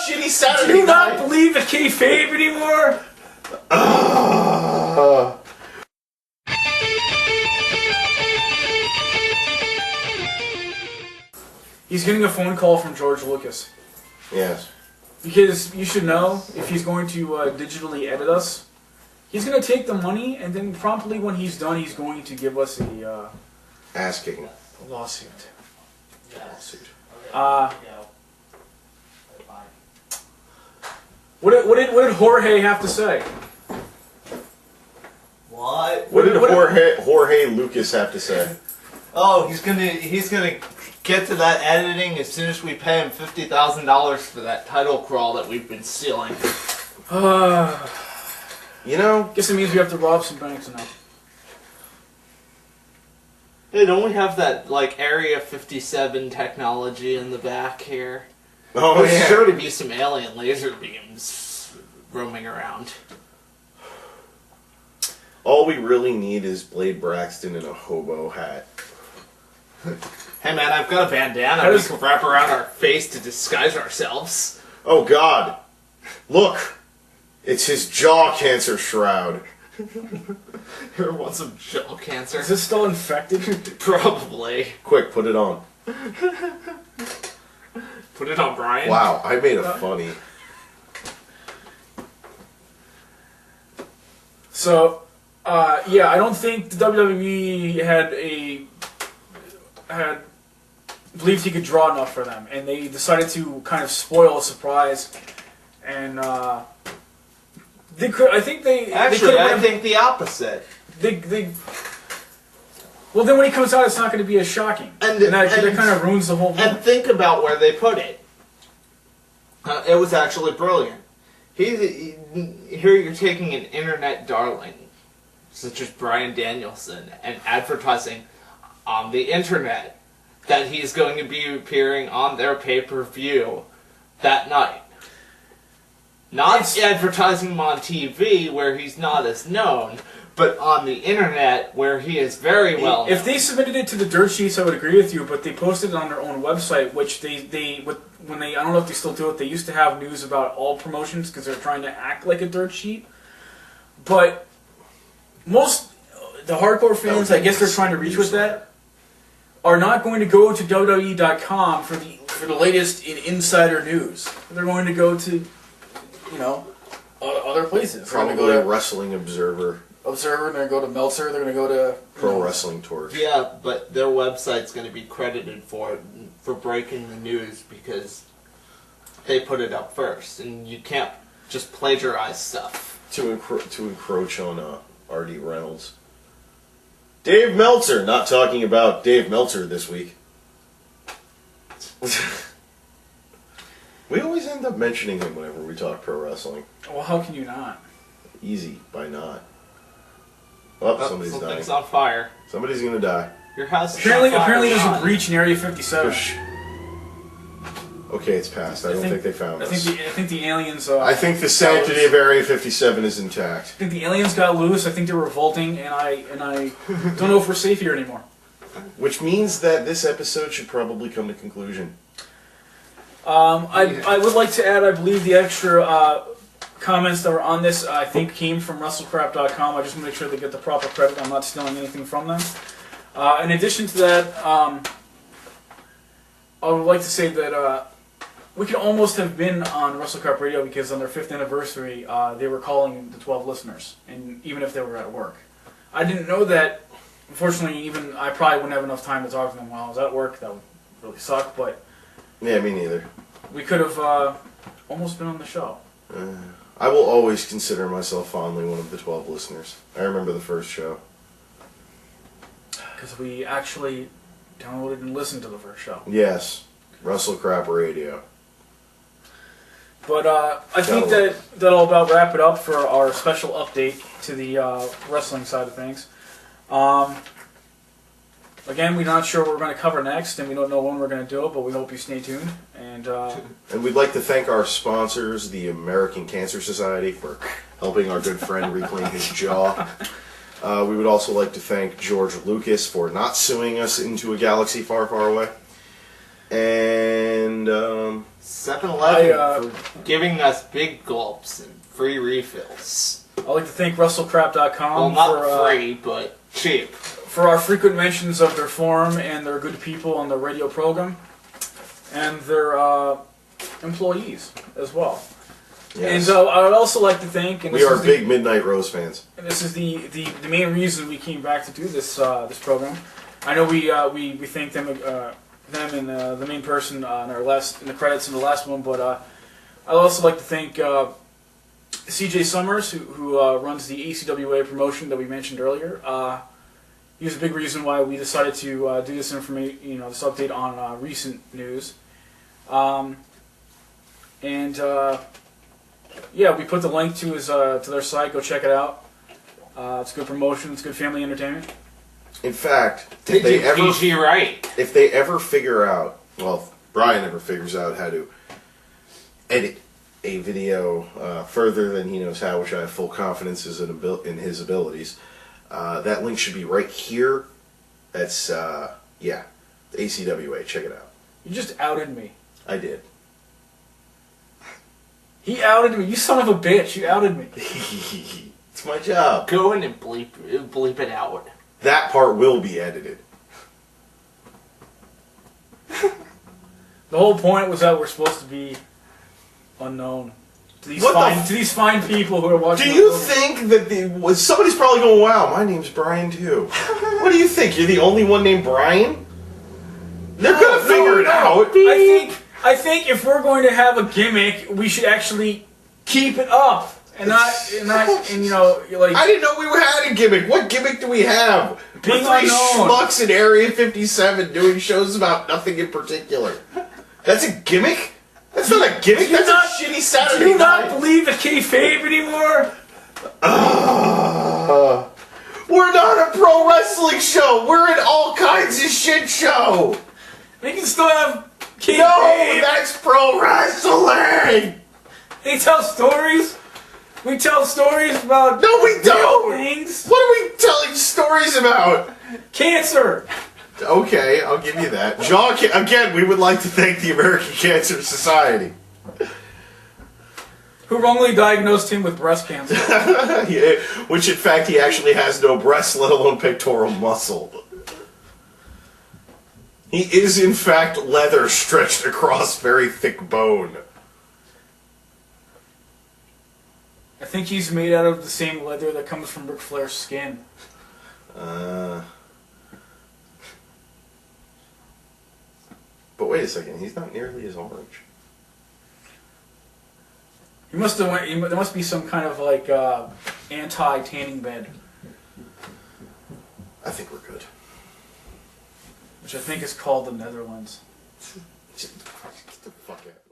shitty Saturday Do you night. not believe in Kayfabe anymore? He's getting a phone call from George Lucas. Yes. Because you should know, if he's going to digitally edit us, he's going to take the money, and then promptly when he's done, he's going to give us a Ass kicking. lawsuit. Lawsuit. What did Jorge have to say? What? What did Jorge Lucas have to say? Oh, he's gonna get to that editing as soon as we pay him $50,000 for that title crawl that we've been stealing. You know, Guess it means we have to rob some banks now. Hey, don't we have that, like, Area 57 technology in the back here? oh There's yeah. sure to be some alien laser beams roaming around. All we really need is Blade Braxton in a hobo hat. Hey man, I've got a bandana we can wrap around our face to disguise ourselves. Oh God! Look, it's his jaw cancer shroud. Here wants some jaw cancer. Is this still infected? Probably. Quick, put it on. Put it on, Brian. Wow, I made a funny. So, yeah, I don't think the WWE had believed he could draw enough for them, and they decided to kind of spoil a surprise. And they could. I think they Actually, they I think the opposite. Well, then when he comes out, it's not going to be as shocking, and that kind of ruins the whole thing. And think about where they put it. It was actually brilliant. Here you're taking an internet darling, such as Bryan Danielson, and advertising on the internet that he's going to be appearing on their pay-per-view that night. Not advertising him on TV, where he's not as known, but on the internet, where he is very well known. If they submitted it to the dirt sheets, I would agree with you, but they posted it on their own website, which when they, I don't know if they still do it, they used to have news about all promotions because they're trying to act like a dirt sheet. But the hardcore fans, I guess they're trying to reach with that, are not going to go to WWE.com for the latest in insider news. They're going to go to, other places. Probably they're going to go to Wrestling Observer. they're going to go to Meltzer, they're going to go to Pro Wrestling Torch. Yeah, but their website's going to be credited for breaking the news because they put it up first, and you can't just plagiarize stuff. To encroach on R.D. Reynolds. Dave Meltzer! Not talking about Dave Meltzer this week. We always end up mentioning him whenever we talk pro wrestling. Well, how can you not? Easy, by not. Oh, somebody's dying. Something's on fire. Somebody's gonna die. Your house is Apparently, on fire. there's a breach in Area 57. Okay, it's passed. I don't think they found us. I think the aliens. I think the sanctity of Area 57 is intact. I think the aliens got loose. I think they're revolting, and I don't know if we're safe here anymore. Which means that this episode should probably come to conclusion. I would like to add, I believe the extra comments that were on this, I think, came from WrestleCrap.com. I just want to make sure they get the proper credit. I'm not stealing anything from them. In addition to that, I would like to say that we could almost have been on WrestleCrap Radio because on their 5th anniversary, they were calling the 12 listeners, and even if they were at work. I didn't know that. Unfortunately, even I probably wouldn't have enough time to talk to them while I was at work. That would really suck, but... Yeah, me neither. We could have almost been on the show. I will always consider myself fondly one of the 12 listeners. I remember the first show. Because we actually downloaded and listened to the first show. Yes. WrestleCrap Radio. But I think that'll about wrap it up for our special update to the wrestling side of things. Again, we're not sure what we're going to cover next, and we don't know when we're going to do it, but we hope you stay tuned. And we'd like to thank our sponsors, the American Cancer Society, for helping our good friend reclaim his jaw. We would also like to thank George Lucas for not suing us into a galaxy far, far away. And 7-Eleven for giving us big gulps and free refills. I'd like to thank WrestleCrap.com Well, not free, but cheap. For our frequent mentions of their forum and their good people on the radio program, and their employees as well. Yes. And I would also like to thank... And we are big Midnight Rose fans. And this is the main reason we came back to do this this program. I know we thank them and the main person in the credits in the last one, but I'd also like to thank CJ Summers, who runs the ACWA promotion that we mentioned earlier. He was a big reason why we decided to do this information, this update on recent news. Yeah, we put the link to their site. Go check it out. It's good promotion. It's good family entertainment. In fact, if they ever figure out, well, if Brian ever figures out how to edit a video further than he knows how, which I have full confidence in his abilities, that link should be right here. That's the ACWA. Check it out. You just outed me. I did. He outed me. You son of a bitch. You outed me. It's my job. Go in and bleep it out. That part will be edited. The whole point was that we're supposed to be unknown to these fine people who are watching. Do you think that somebody's probably going, wow, my name's Brian too? What do you think? You're the only one named Brian? They're gonna figure it out. I think if we're going to have a gimmick, we should actually keep it up. And not, like... I didn't know we had a gimmick. What gimmick do we have? Being We're three unknown. schmucks in Area 57 doing shows about nothing in particular. That's a gimmick? That's not a gimmick. That's a shitty Saturday night. Do you not night. believe in Kayfabe anymore? We're not a pro wrestling show. We're an all kinds of shit show. We can still have Kayfabe. No, that's pro wrestling. They tell stories. We tell stories about... No, we don't! Things. What are we telling stories about? Cancer! Okay, I'll give you that. Again, we would like to thank the American Cancer Society. Who wrongly diagnosed him with breast cancer. Yeah, which, in fact, he actually has no breasts, let alone pectoral muscle. He is, in fact, leather stretched across very thick bone. I think he's made out of the same leather that comes from Ric Flair's skin. But wait a second, he's not nearly as orange. There must be some kind of like anti-tanning bed. I think we're good. Which I think is called the Netherlands. Get the fuck out.